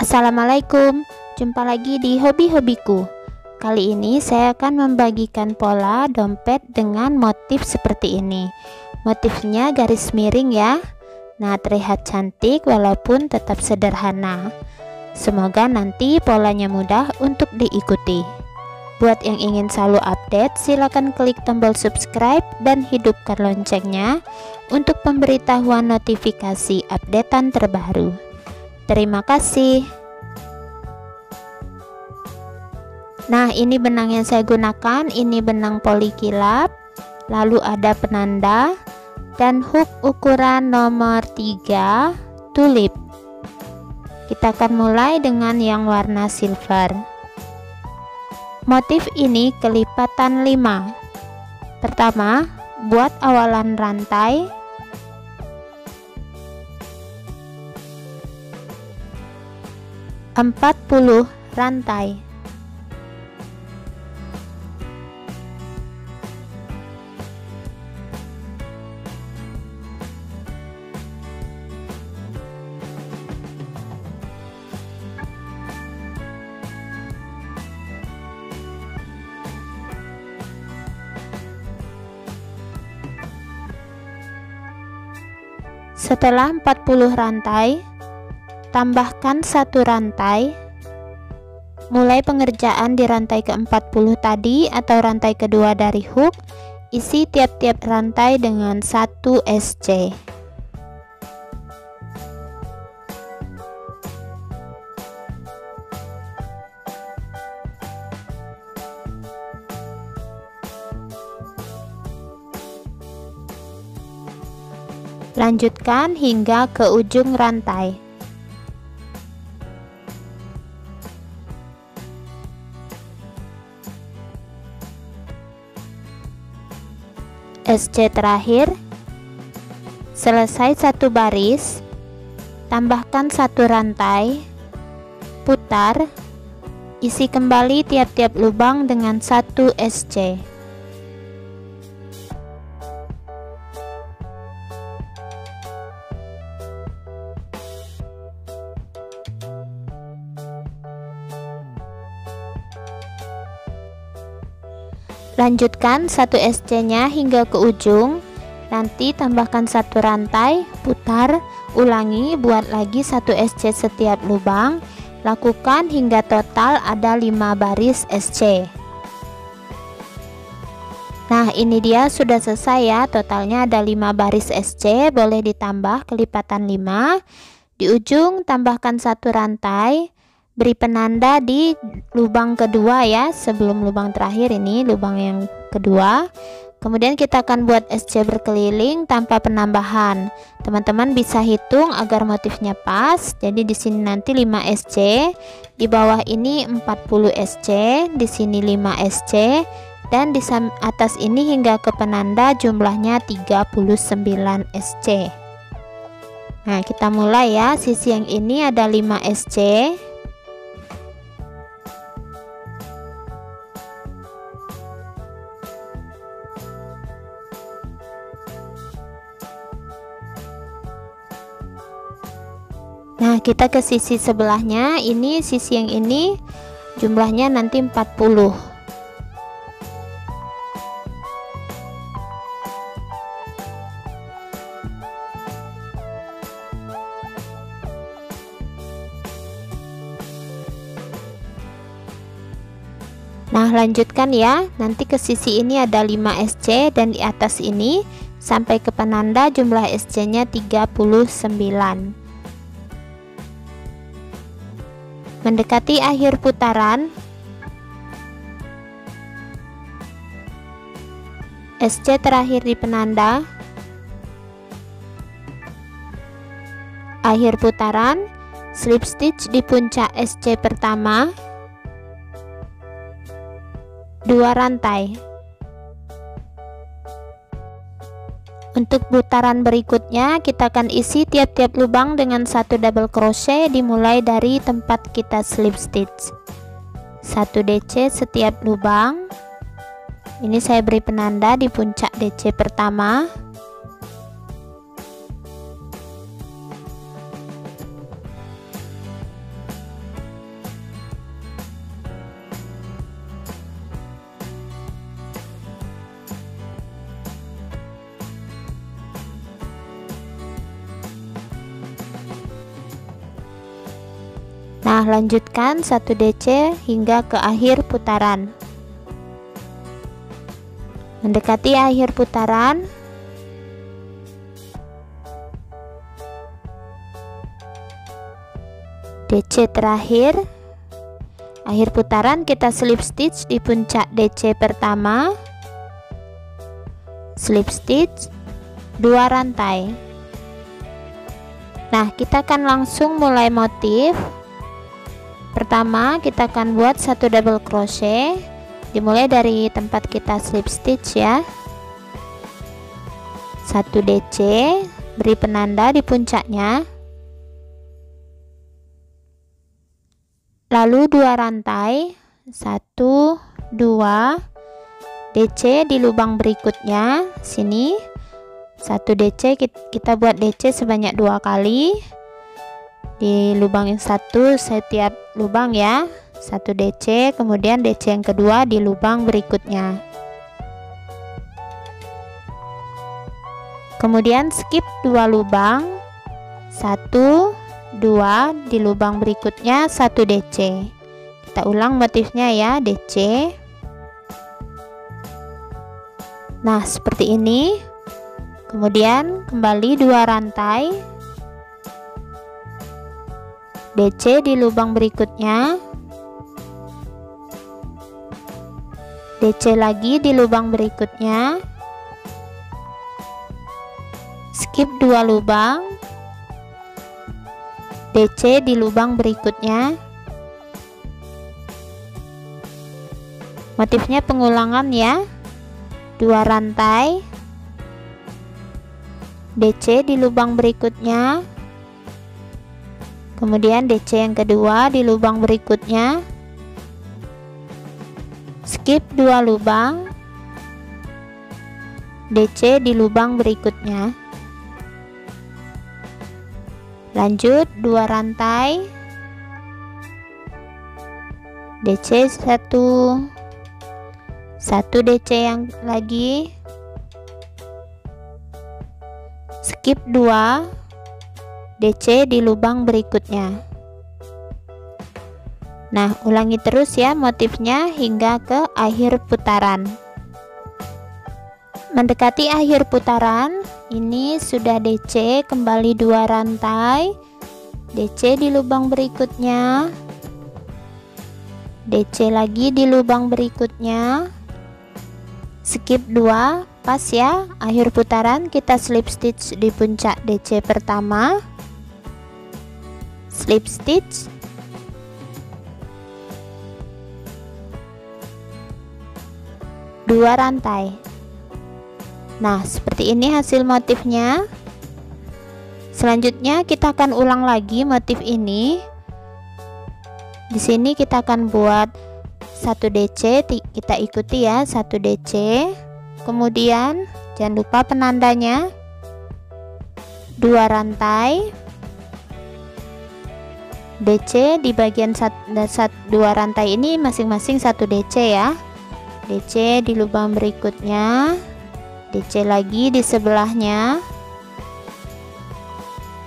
Assalamualaikum, jumpa lagi di hobi-hobiku. Kali ini saya akan membagikan pola dompet dengan motif seperti ini. Motifnya garis miring ya. Nah, terlihat cantik walaupun tetap sederhana. Semoga nanti polanya mudah untuk diikuti. Buat yang ingin selalu update, silakan klik tombol subscribe dan hidupkan loncengnya untuk pemberitahuan notifikasi updatean terbaru. Terima kasih. Nah, ini benang yang saya gunakan, ini benang poli kilap, lalu ada penanda dan hook ukuran nomor 3 tulip. Kita akan mulai dengan yang warna silver. Motif ini kelipatan 5. Pertama, buat awalan rantai. Empat puluh rantai. Setelah 40 rantai, tambahkan 1 rantai. Mulai pengerjaan di rantai ke-40 tadi atau rantai kedua dari hook, isi tiap-tiap rantai dengan 1 SC. Lanjutkan hingga ke ujung rantai. SC terakhir. Selesai 1 baris, tambahkan 1 rantai, putar, isi kembali tiap-tiap lubang dengan 1 SC. Lanjutkan 1 SC nya hingga ke ujung, nanti tambahkan 1 rantai, putar, ulangi, buat lagi 1 SC setiap lubang, lakukan hingga total ada 5 baris SC. Nah, ini dia sudah selesai ya, totalnya ada 5 baris SC, boleh ditambah kelipatan 5. Di ujung tambahkan 1 rantai, beri penanda di lubang kedua ya, sebelum lubang terakhir, ini lubang yang kedua. Kemudian kita akan buat SC berkeliling tanpa penambahan. Teman-teman bisa hitung agar motifnya pas. Jadi di sini nanti 5 SC, di bawah ini 40 SC, di sini 5 SC, dan di atas ini hingga ke penanda jumlahnya 39 SC. Nah, kita mulai ya. Sisi yang ini ada 5 SC. Nah, kita ke sisi sebelahnya, ini sisi yang ini jumlahnya nanti 40. Nah, lanjutkan ya, nanti ke sisi ini ada 5 SC dan di atas ini sampai ke penanda jumlah SC nya 39. Mendekati akhir putaran, SC terakhir di penanda. Akhir putaran, slip stitch di puncak SC pertama, 2 rantai. Untuk putaran berikutnya kita akan isi tiap-tiap lubang dengan 1 double crochet dimulai dari tempat kita slip stitch. 1 DC setiap lubang. Ini saya beri penanda di puncak DC pertama. Nah, lanjutkan 1 DC hingga ke akhir putaran. Mendekati akhir putaran, DC terakhir. Akhir putaran kita slip stitch di puncak DC pertama, slip stitch 2 rantai. Nah, kita akan langsung mulai motif. Pertama kita akan buat 1 double crochet, dimulai dari tempat kita slip stitch ya. 1 DC, beri penanda di puncaknya, lalu 2 rantai, 1 2 DC di lubang berikutnya. Sini 1 DC, kita buat DC sebanyak 2 kali di lubang yang satu setiap lubang ya. 1 DC, kemudian DC yang kedua di lubang berikutnya, kemudian skip 2 lubang, 1 2 di lubang berikutnya 1 DC. Kita ulang motifnya ya, DC. Nah, seperti ini. Kemudian kembali 2 rantai, DC di lubang berikutnya, DC lagi di lubang berikutnya, skip 2 lubang, DC di lubang berikutnya. Motifnya pengulangan ya, 2 rantai, DC di lubang berikutnya, kemudian DC yang kedua di lubang berikutnya, skip 2 lubang, DC di lubang berikutnya, lanjut 2 rantai, DC 1 DC yang lagi, skip 2 DC di lubang berikutnya. Nah, ulangi terus ya motifnya hingga ke akhir putaran. Mendekati akhir putaran, ini sudah DC, kembali 2 rantai, DC di lubang berikutnya, DC lagi di lubang berikutnya, skip 2, pas ya. Akhir putaran kita slip stitch di puncak DC pertama, slip stitch, dua rantai. Nah, seperti ini hasil motifnya. Selanjutnya kita akan ulang lagi motif ini. Di sini kita akan buat 1 DC, kita ikuti ya, 1 DC, kemudian jangan lupa penandanya, 2 rantai, DC di bagian 2 rantai ini masing-masing 1 DC ya, DC di lubang berikutnya, DC lagi di sebelahnya,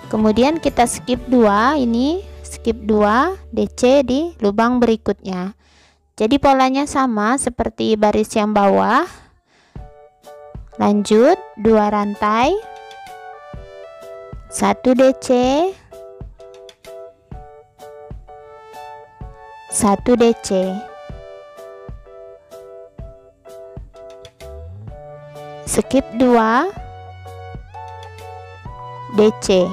kemudian kita skip 2, ini skip 2 DC di lubang berikutnya. Jadi polanya sama seperti baris yang bawah. Lanjut 2 rantai, 1 DC, 1 DC, skip 2 DC,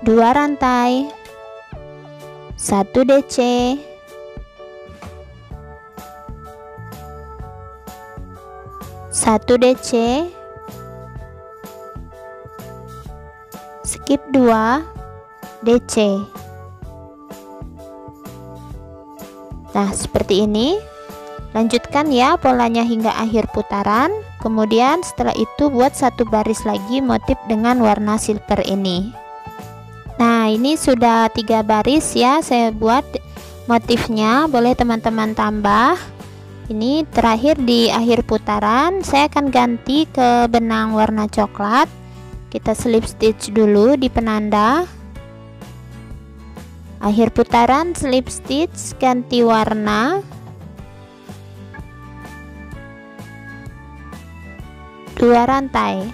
2 rantai, 1 DC, 1 DC, skip 2 DC. Nah, seperti ini. Lanjutkan ya polanya hingga akhir putaran. Kemudian setelah itu buat 1 baris lagi motif dengan warna silver ini. Nah, ini sudah 3 baris ya saya buat motifnya, boleh teman-teman tambah. Ini terakhir di akhir putaran saya akan ganti ke benang warna coklat. kita slip stitch dulu di penanda. Akhir putaran slip stitch, ganti warna, 2 rantai.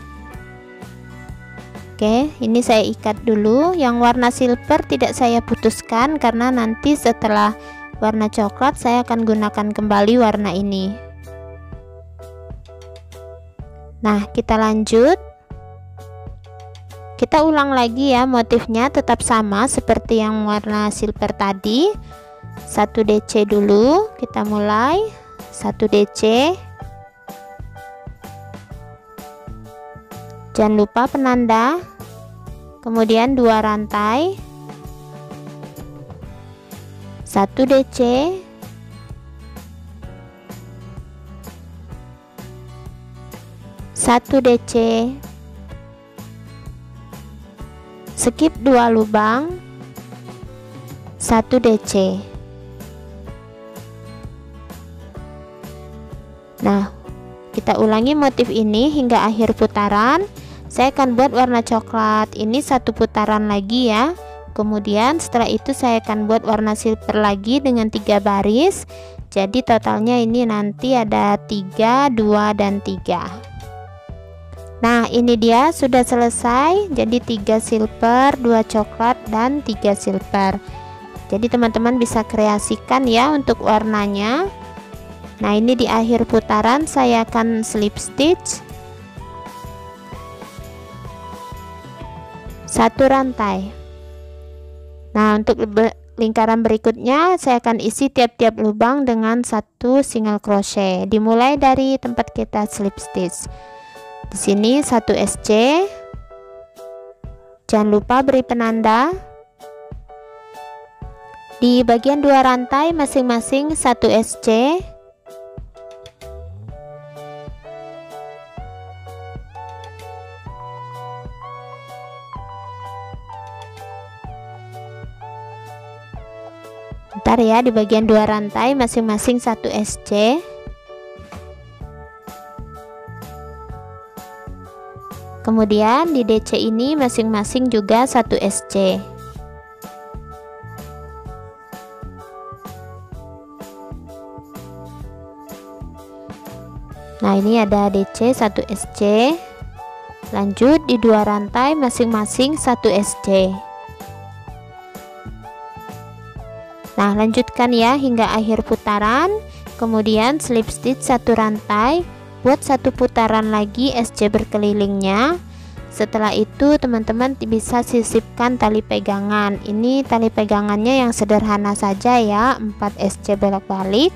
Oke, ini saya ikat dulu. Yang warna silver tidak saya putuskan karena nanti setelah warna coklat saya akan gunakan kembali warna ini. Nah, kita lanjut. Kita ulang lagi ya, motifnya tetap sama seperti yang warna silver tadi. 1 DC dulu, kita mulai 1 DC. Jangan lupa penanda, kemudian 2 rantai, 1 DC, 1 DC, skip 2 lubang, 1 DC. Nah, kita ulangi motif ini hingga akhir putaran. Saya akan buat warna coklat ini 1 putaran lagi ya. Kemudian setelah itu saya akan buat warna silver lagi dengan 3 baris. Jadi totalnya ini nanti ada 3, 2, dan 3. Nah, ini dia sudah selesai. Jadi 3 silver, 2 coklat, dan 3 silver. Jadi teman-teman bisa kreasikan ya untuk warnanya. Nah, ini di akhir putaran saya akan slip stitch 1 rantai. Nah, untuk lingkaran berikutnya saya akan isi tiap-tiap lubang dengan 1 single crochet. Dimulai dari tempat kita slip stitch. Di sini 1 SC. Jangan lupa beri penanda. Di bagian 2 rantai masing-masing 1 SC. Bentar ya, di bagian 2 rantai masing-masing 1 SC. Kemudian di DC ini masing-masing juga 1 SC. Nah, ini ada DC 1 SC. Lanjut di 2 rantai masing-masing 1 SC. Nah, lanjutkan ya hingga akhir putaran. Kemudian slip stitch 1 rantai, buat 1 putaran lagi SC berkelilingnya. Setelah itu teman-teman bisa sisipkan tali pegangan. Ini tali pegangannya yang sederhana saja ya, 4 SC bolak-balik.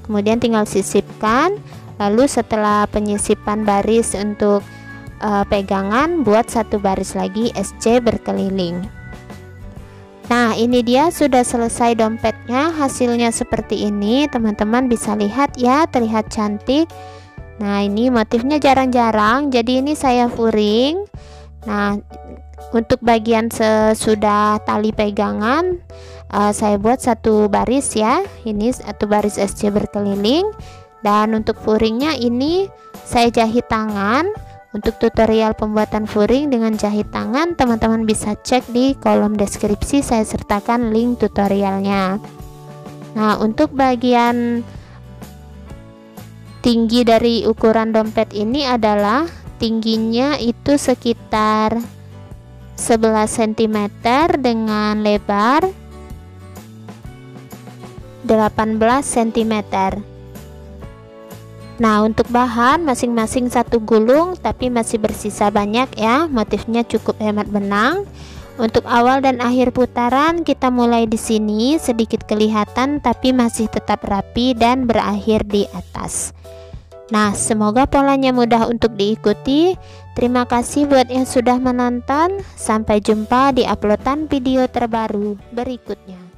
Kemudian tinggal sisipkan. Lalu setelah penyisipan baris untuk pegangan, buat 1 baris lagi SC berkeliling. Nah, ini dia sudah selesai dompetnya. Hasilnya seperti ini, teman-teman bisa lihat ya, terlihat cantik. Nah, ini motifnya jarang-jarang, jadi ini saya furing. Nah, untuk bagian sesudah tali pegangan saya buat 1 baris ya, ini 1 baris SC berkeliling. Dan untuk furingnya ini saya jahit tangan. Untuk tutorial pembuatan furing dengan jahit tangan, teman-teman bisa cek di kolom deskripsi, saya sertakan link tutorialnya. Nah, untuk bagian tinggi dari ukuran dompet ini adalah tingginya itu sekitar 11 cm dengan lebar 18 cm. Nah, untuk bahan masing-masing 1 gulung, tapi masih bersisa banyak ya, motifnya cukup hemat benang. Untuk awal dan akhir putaran kita mulai di sini, sedikit kelihatan tapi masih tetap rapi dan berakhir di atas. Nah, semoga polanya mudah untuk diikuti. Terima kasih buat yang sudah menonton. Sampai jumpa di uploadan video terbaru berikutnya.